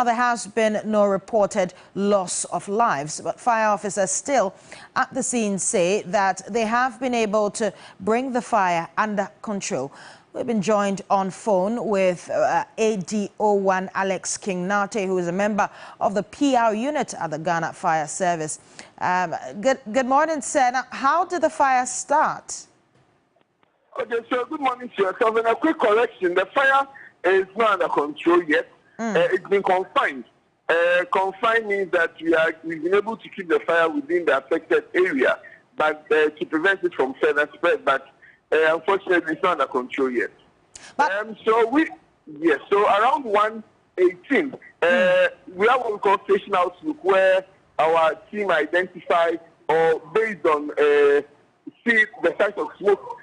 There has been no reported loss of lives, but fire officers still at the scene say that they have been able to bring the fire under control. We've been joined on phone with ADO1 Alex Kingnate, who is a member of the PR unit at the Ghana Fire Service. Good morning, sir. Now, how did the fire start? Okay, so good morning to yourself. And a quick correction, the fire is not under control yet. It's been confined. Confined means that we've been able to keep the fire within the affected area, but to prevent it from further spread. But unfortunately, it's not under control yet. So around 1:18, we have what we call station outlook, where our team identified or based on see the size of smoke,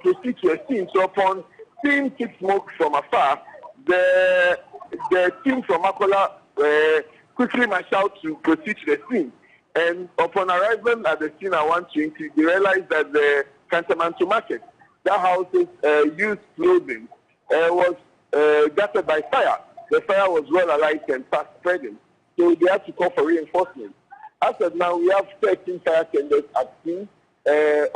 proceed to a scene. So upon seeing thick smoke from afar, the team from Akola quickly marched out to proceed to the scene. And upon arrival at the scene at 1:20, they realized that the Cantamanto market, that houses used clothing, was gutted by fire. The fire was well alight and fast spreading, so they had to call for reinforcements. As of now, we have 13 fire tenders at scene.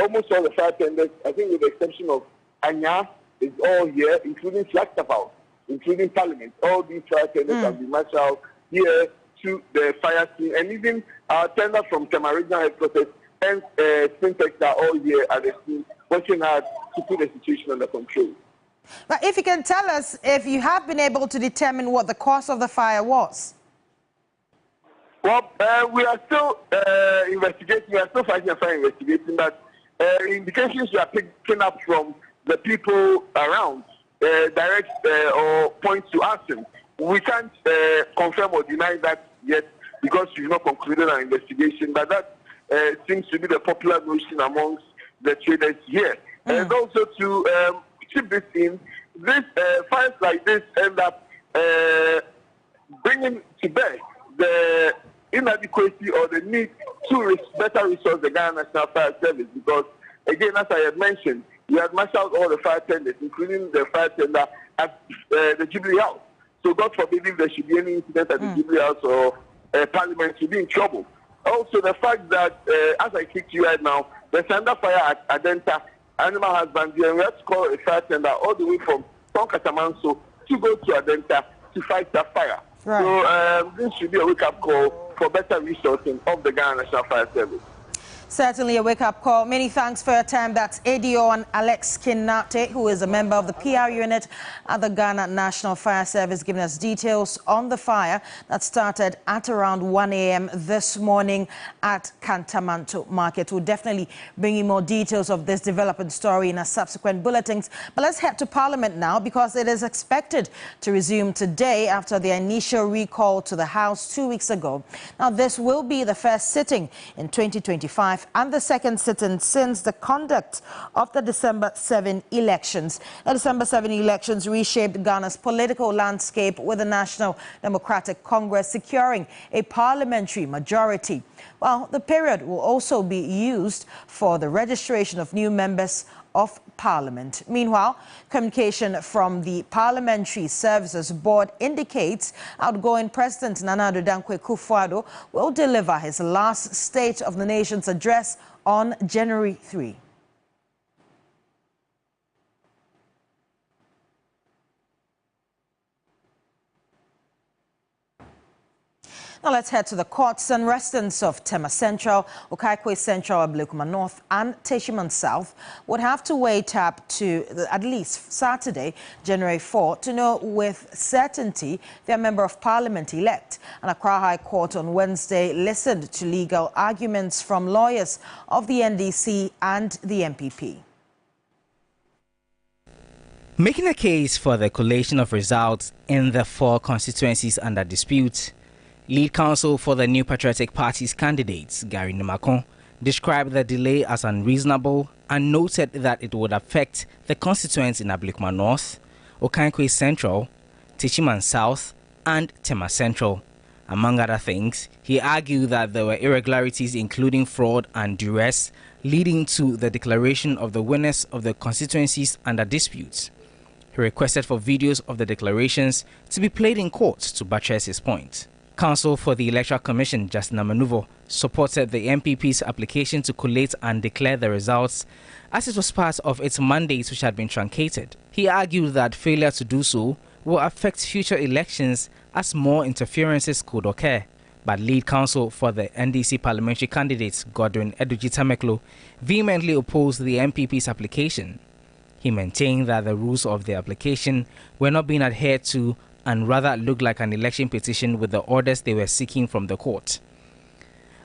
Almost all the fire tenders, I think with the exception of Anya, is all here, including Flagstaff, including Parliament. All these fire tenders have been marched out here to the fire scene, and even our tender from Tema Regional Headquarters and Syntex are all here at the scene, working hard to put the situation under control. But if you can tell us if you have been able to determine what the cause of the fire was. Well, we are still investigating. We are still fighting and fire investigating, but indications we are picking up from the people around direct or point to action. We can't confirm or deny that yet because we've not concluded our investigation, but that seems to be the popular notion amongst the traders here. And also to keep this in, this fires like this end up bringing to bear the inadequacy or the need to better resource the Ghana National Fire Service, because, again, as I had mentioned, we had marched out all the fire tenders, including the fire tender at the Jubilee House. So God forbid if there should be any incident at the Jubilee House or Parliament, to be in trouble. Also, the fact that, as I speak to you right now, there's another fire at Adenta, Animal Husbandry, and we have to call a fire tender all the way from Tonkatamanso to go to Adenta to fight that fire. Right. So this should be a wake-up call for better resourcing of the Ghana National Fire Service. Certainly a wake-up call. Many thanks for your time. That's ADO and Alex Kingnate, who is a member of the PR unit at the Ghana National Fire Service, giving us details on the fire that started at around 1 a.m. this morning at Cantamanto Market. We'll definitely bring you more details of this developing story in our subsequent bulletins. But let's head to Parliament now, because it is expected to resume today after the initial recall to the House 2 weeks ago. Now, this will be the first sitting in 2025 and the second sitting since the conduct of the December 7 elections. The December 7 elections reshaped Ghana's political landscape, with the National Democratic Congress securing a parliamentary majority. Well, the period will also be used for the registration of new members of Parliament. Meanwhile, communication from the Parliamentary Services Board indicates outgoing President Nana Addo Dankwa Akufo-Addo will deliver his last State of the Nation's address on January 3. Now let's head to the courts. And residents of Tema Central, Okaikwe Central, Ablekuma North and Teshiman South would have to wait up to at least Saturday, January 4, to know with certainty their Member of Parliament-elect. And Accra High Court on Wednesday listened to legal arguments from lawyers of the NDC and the MPP. Making a case for the collation of results in the 4 constituencies under dispute, Lead counsel for the New Patriotic Party's candidates, Gary Nimakon, described the delay as unreasonable and noted that it would affect the constituents in Ablekuma North, Okaikwe Central, Teshiman South, and Tema Central. Among other things, he argued that there were irregularities including fraud and duress, leading to the declaration of the winners of the constituencies under disputes. He requested for videos of the declarations to be played in court to buttress his point. Counsel for the Electoral Commission, Justin Amanuvo, supported the MPP's application to collate and declare the results as it was part of its mandate which had been truncated. He argued that failure to do so will affect future elections as more interferences could occur. But lead counsel for the NDC parliamentary candidate, Godwin Edugyi vehemently opposed the MPP's application. He maintained that the rules of the application were not being adhered to and rather looked like an election petition with the orders they were seeking from the court.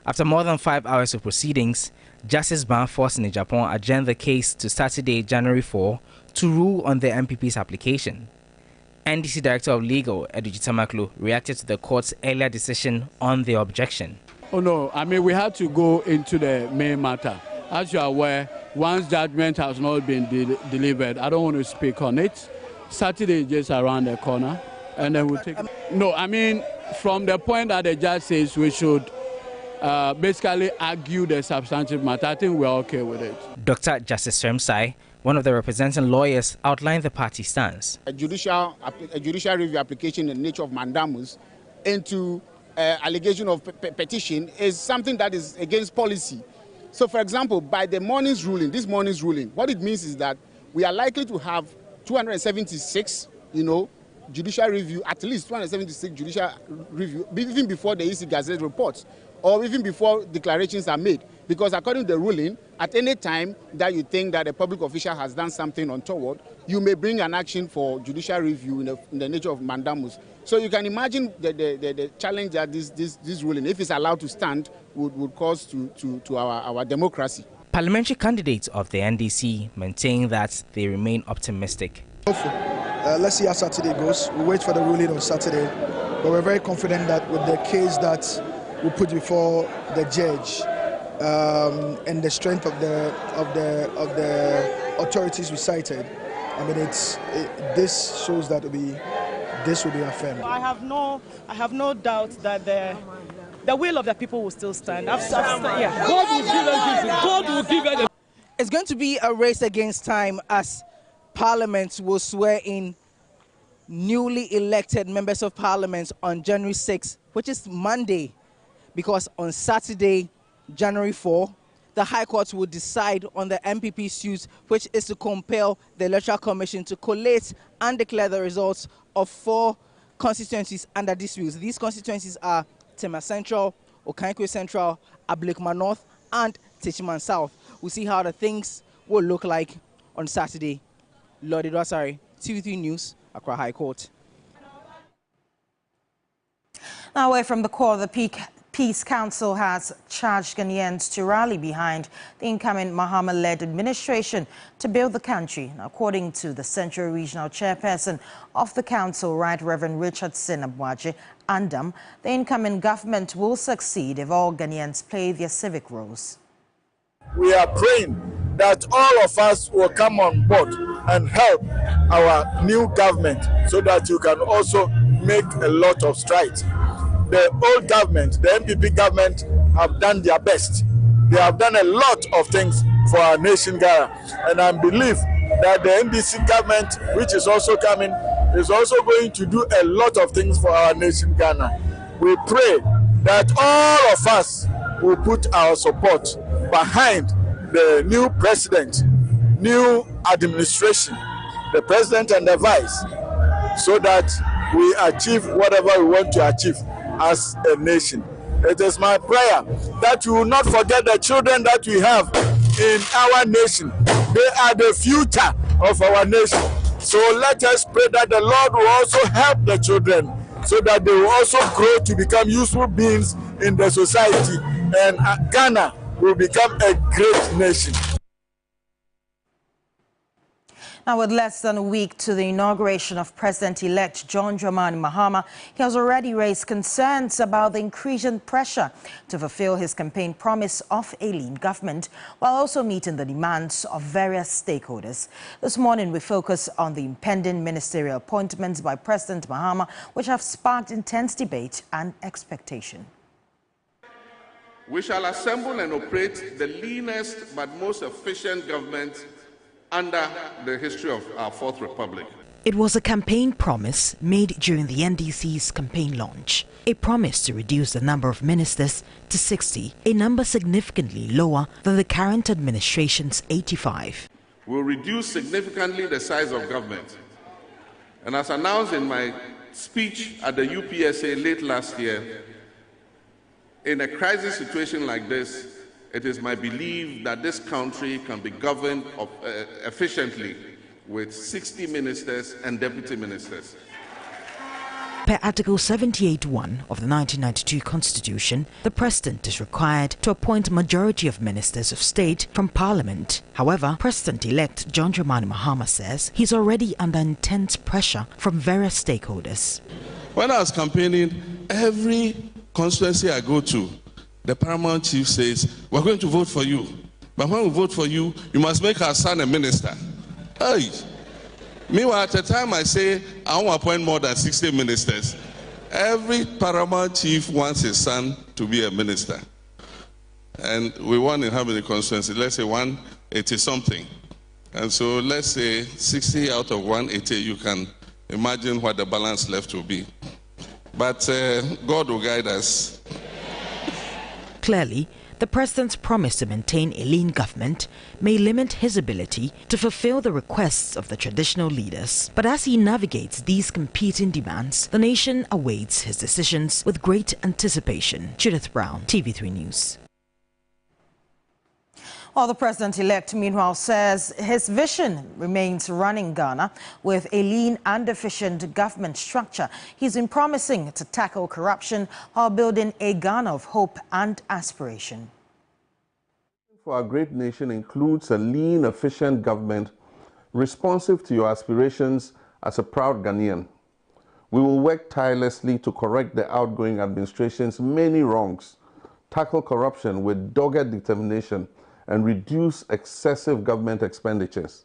After more than 5 hours of proceedings, Justice Ban Force Japan adjourned the case to Saturday, January 4, to rule on the MPP's application. NDC Director of Legal, Edugyi reacted to the court's earlier decision on the objection. Oh no, I mean, we had to go into the main matter. As you are aware, once judgment has not been delivered, I don't want to speak on it. Saturday is just around the corner, and then we'll take... No, I mean, from the point that the judge says we should basically argue the substantive matter, I think we're okay with it. Dr. Justice Remsai, one of the representing lawyers, outlined the party's stance. A judicial review application in the nature of mandamus into allegation of petition is something that is against policy. So, for example, by this morning's ruling, what it means is that we are likely to have 276, judicial review, at least 276 judicial review, even before the EC Gazette reports, or even before declarations are made. Because according to the ruling, at any time that you think that a public official has done something untoward, you may bring an action for judicial review in the nature of mandamus. So you can imagine the challenge that this ruling, if it's allowed to stand, would cause to our democracy. Parliamentary candidates of the NDC maintain that they remain optimistic. Let's see how Saturday goes. We'll wait for the ruling on Saturday, but we're very confident that with the case that we put before the judge and the strength of the authorities we cited, I mean, this shows that this will be affirmed. I have no doubt that the will of the people will still stand. Yeah. God will give us. It's going to be a race against time as Parliament will swear in newly elected members of Parliament on January 6, which is Monday, because on Saturday, January 4, the High Court will decide on the MPP suit, which is to compel the Electoral Commission to collate and declare the results of 4 constituencies under dispute. These constituencies are Tema Central, Okankwe Central, Ablekuma North, and Techiman South. We'll see how the things will look like on Saturday. Lord Idwasari, TV3 News, Accra High Court. Now, away from the core, the Peace Council has charged Ghanaians to rally behind the incoming Mahama-led administration to build the country. Now, according to the Central Regional Chairperson of the Council, Right Reverend Richardson Abuaje Andam, the incoming government will succeed if all Ghanaians play their civic roles. We are praying that all of us will come on board and help our new government so that you can also make a lot of strides. The old government, the MPP government, have done their best. They have done a lot of things for our nation, Ghana. And I believe that the NDC government, which is also coming, is also going to do a lot of things for our nation, Ghana. We pray that all of us will put our support behind the new president, new administration, the president and the vice, so that we achieve whatever we want to achieve as a nation. It is my prayer that we will not forget the children that we have in our nation. They are the future of our nation. So let us pray that the Lord will also help the children so that they will also grow to become useful beings in the society, and Ghana will become a great nation. Now, with less than a week to the inauguration of President-elect John Mahama, he has already raised concerns about the increasing pressure to fulfill his campaign promise of a lean government, while also meeting the demands of various stakeholders. This morning, we focus on the impending ministerial appointments by President Mahama, which have sparked intense debate and expectation. We shall assemble and operate the leanest but most efficient government under the history of our Fourth Republic. It was a campaign promise made during the NDC's campaign launch. A promise to reduce the number of ministers to 60, a number significantly lower than the current administration's 85. We'll reduce significantly the size of government. And as announced in my speech at the UPSA late last year, in a crisis situation like this, it is my belief that this country can be governed efficiently with 60 ministers and deputy ministers. Per Article 78(1) of the 1992 Constitution, the President is required to appoint a majority of ministers of state from Parliament. However, President-elect John Mahama says he's already under intense pressure from various stakeholders. When I was campaigning, every constituency I go to, the paramount chief says, we're going to vote for you. But when we vote for you, you must make our son a minister. Hey. Meanwhile, at the time I say, I want to appoint more than 60 ministers, every paramount chief wants his son to be a minister. And we want in how many constituencies? Let's say 180 something. And so let's say 60 out of 180, you can imagine what the balance left will be. But God will guide us. Clearly, the President's promise to maintain a lean government may limit his ability to fulfill the requests of the traditional leaders. But as he navigates these competing demands, the nation awaits his decisions with great anticipation. Judith Brown, TV3 News. Well, the President-elect, meanwhile, says his vision remains running Ghana with a lean and efficient government structure. He's been promising to tackle corruption while building a Ghana of hope and aspiration. For our great nation includes a lean, efficient government responsive to your aspirations as a proud Ghanaian. We will work tirelessly to correct the outgoing administration's many wrongs, tackle corruption with dogged determination, and reduce excessive government expenditures.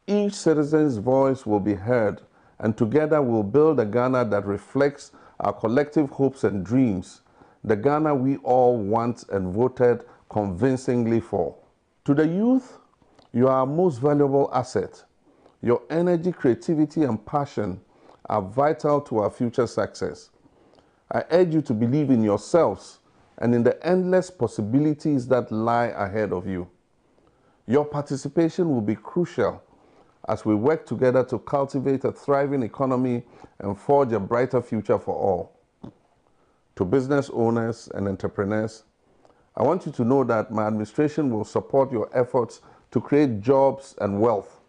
Each citizen's voice will be heard, and together we'll build a Ghana that reflects our collective hopes and dreams, the Ghana we all want and voted convincingly for. To the youth, you are our most valuable asset. Your energy, creativity, and passion are vital to our future success. I urge you to believe in yourselves and in the endless possibilities that lie ahead of you. Your participation will be crucial as we work together to cultivate a thriving economy and forge a brighter future for all. To business owners and entrepreneurs, I want you to know that my administration will support your efforts to create jobs and wealth.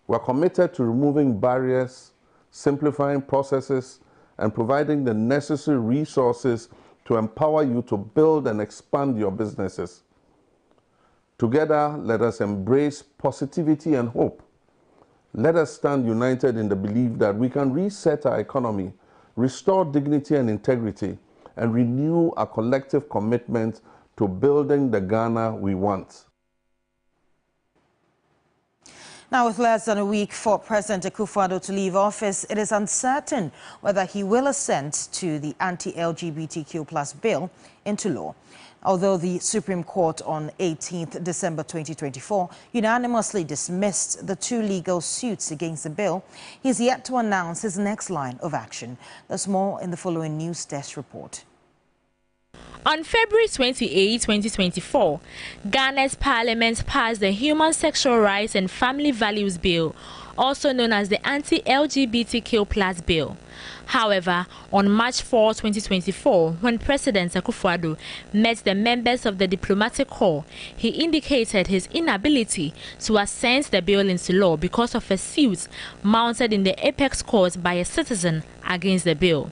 We're committed to removing barriers, simplifying processes, and providing the necessary resources to empower you to build and expand your businesses. Together, let us embrace positivity and hope. Let us stand united in the belief that we can reset our economy, restore dignity and integrity, and renew our collective commitment to building the Ghana we want. Now, with less than a week for President Akufo-Addo to leave office, it is uncertain whether he will assent to the anti-LGBTQ+ bill into law. Although the Supreme Court on 18th December 2024 unanimously dismissed the two legal suits against the bill, he's yet to announce his next line of action. There's more in the following News Desk report. On February 28, 2024, Ghana's Parliament passed the Human Sexual Rights and Family Values Bill, also known as the Anti-LGBTQ+ Bill. However, on March 4, 2024, when President Akufo-Addo met the members of the Diplomatic Corps, he indicated his inability to assent the bill into law because of a suit mounted in the Apex Court by a citizen against the bill.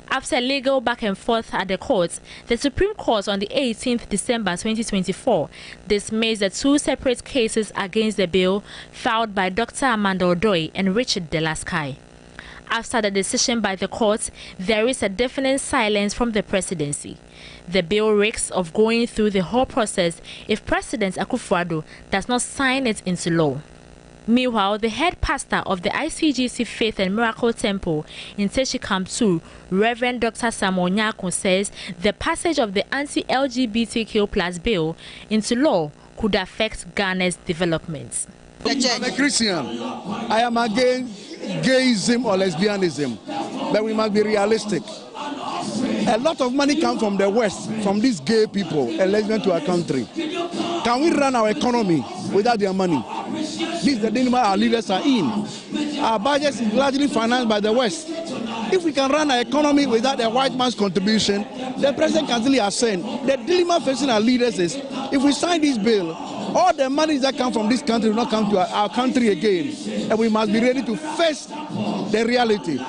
After legal back and forth at the courts, the Supreme Court on the 18th December 2024 dismissed the two separate cases against the bill filed by Dr. Amanda Odoi and Richard Delaskai. After the decision by the court, there is a deafening silence from the presidency. The bill risks of going through the whole process if President Akufo-Addo does not sign it into law. Meanwhile, the head pastor of the ICGC Faith and Miracle Temple in Teshikamtu, Reverend Dr. Samuel Nyako, says the passage of the anti-LGBTQ+ bill into law could affect Ghana's development. I'm a Christian. I am against gayism or lesbianism, but we must be realistic. A lot of money comes from the West, from these gay people and lesbians to our country. Can we run our economy without their money? This is the dilemma our leaders are in. Our budget is largely financed by the West. If we can run our economy without a white man's contribution, the president can easily ascend. The dilemma facing our leaders is, if we sign this bill, all the money that come from this country will not come to our country again. And we must be ready to face the reality.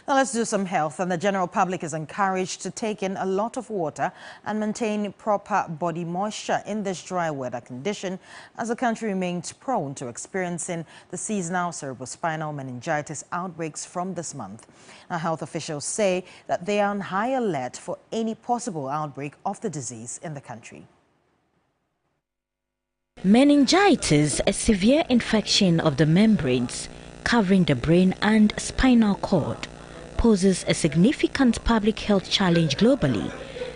Now let's do some health, and the general public is encouraged to take in a lot of water and maintain proper body moisture in this dry weather condition as the country remains prone to experiencing the seasonal cerebrospinal meningitis outbreaks from this month. Now, health officials say that they are on high alert for any possible outbreak of the disease in the country. Meningitis, a severe infection of the membranes covering the brain and spinal cord, poses a significant public health challenge globally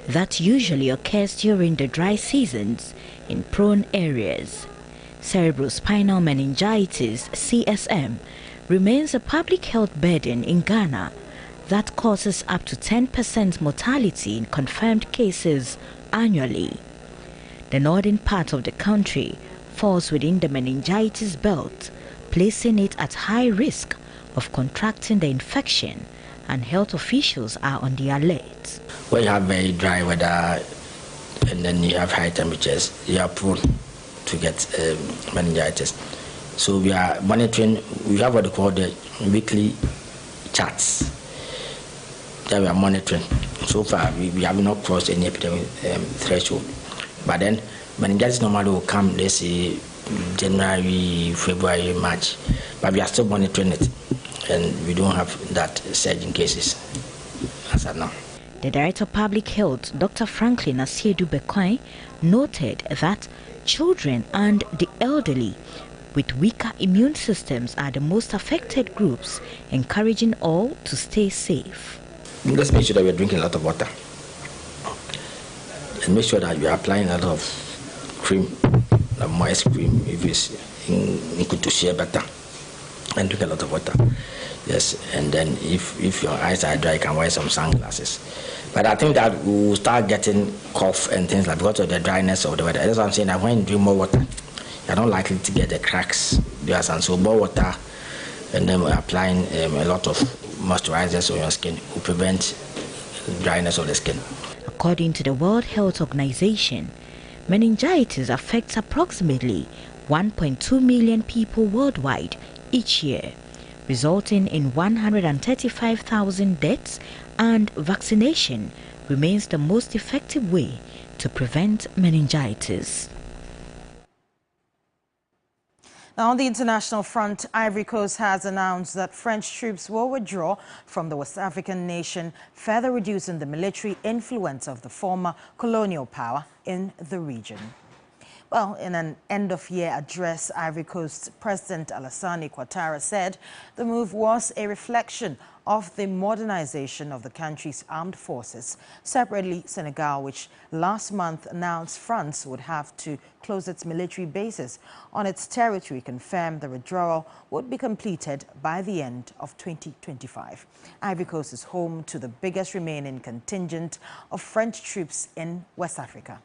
that usually occurs during the dry seasons in prone areas. Cerebrospinal meningitis, CSM, remains a public health burden in Ghana that causes up to 10% mortality in confirmed cases annually. The northern part of the country falls within the meningitis belt, placing it at high risk of contracting the infection, and health officials are on the alert. When you have very dry weather and then you have high temperatures, you are prone to get meningitis. So we are monitoring. We have what they call the weekly charts that we are monitoring. So far, we have not crossed any epidemic threshold. But then meningitis normally will come, let's say, January, February, March. But we are still monitoring it, and we don't have that surge in cases as of now. The Director of Public Health, Dr. Franklin Asiedu-Bekwai, noted that children and the elderly with weaker immune systems are the most affected groups, encouraging all to stay safe. Let's make sure that we are drinking a lot of water, and make sure that we are applying a lot of cream, like moist cream, if it's good to share better, and drink a lot of water. Yes, and then if your eyes are dry, you can wear some sunglasses. But I think that we will start getting cough and things like because of the dryness of the weather. That's what I'm saying, that when you drink more water, you're not likely to get the cracks. Yes, and so more water, and then we're applying a lot of moisturizers on your skin will prevent dryness of the skin. According to the World Health Organization, meningitis affects approximately 1.2 million people worldwide each year, resulting in 135,000 deaths, and vaccination remains the most effective way to prevent meningitis. Now, on the international front, Ivory Coast has announced that French troops will withdraw from the West African nation, further reducing the military influence of the former colonial power in the region. Well, in an end-of-year address, Ivory Coast President Alassane Ouattara said the move was a reflection of the modernization of the country's armed forces. Separately, Senegal, which last month announced France would have to close its military bases on its territory, confirmed the withdrawal would be completed by the end of 2025. Ivory Coast is home to the biggest remaining contingent of French troops in West Africa.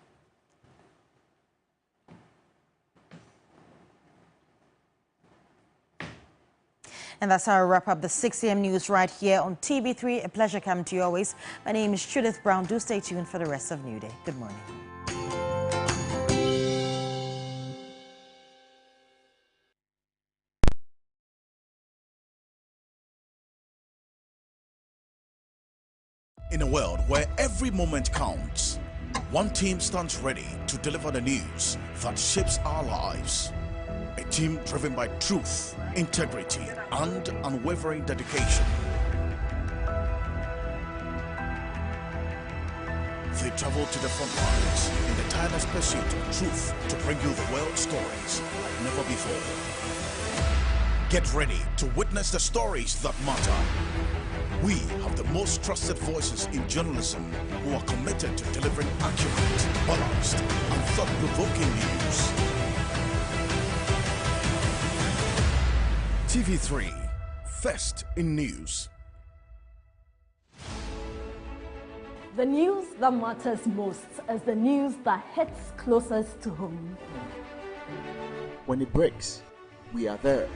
And that's how I wrap up the 6 a.m. news right here on TV3. A pleasure coming to you always. My name is Judith Brown. Do stay tuned for the rest of New Day. Good morning. In a world where every moment counts, one team stands ready to deliver the news that shapes our lives. A team driven by truth, integrity, and unwavering dedication. They travel to the front lines in the tireless pursuit of truth to bring you the world stories like never before. Get ready to witness the stories that matter. We have the most trusted voices in journalism who are committed to delivering accurate, balanced, and thought-provoking news. TV3, first in news. The news that matters most is the news that hits closest to home. When it breaks, we are there.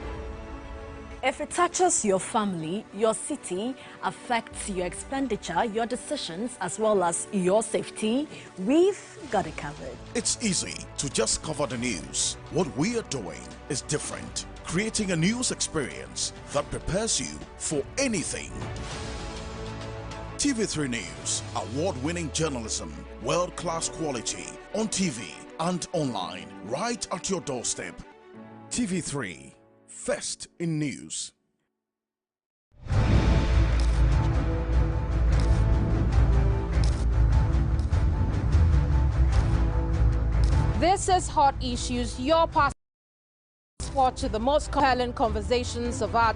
If it touches your family, your city, affects your expenditure, your decisions, as well as your safety, we've got it covered. It's easy to just cover the news. What we are doing is different, creating a news experience that prepares you for anything. TV3 News, award-winning journalism, world-class quality, on TV and online, right at your doorstep. TV3, first in news. This is Hot Issues, your passport to the most compelling conversations of our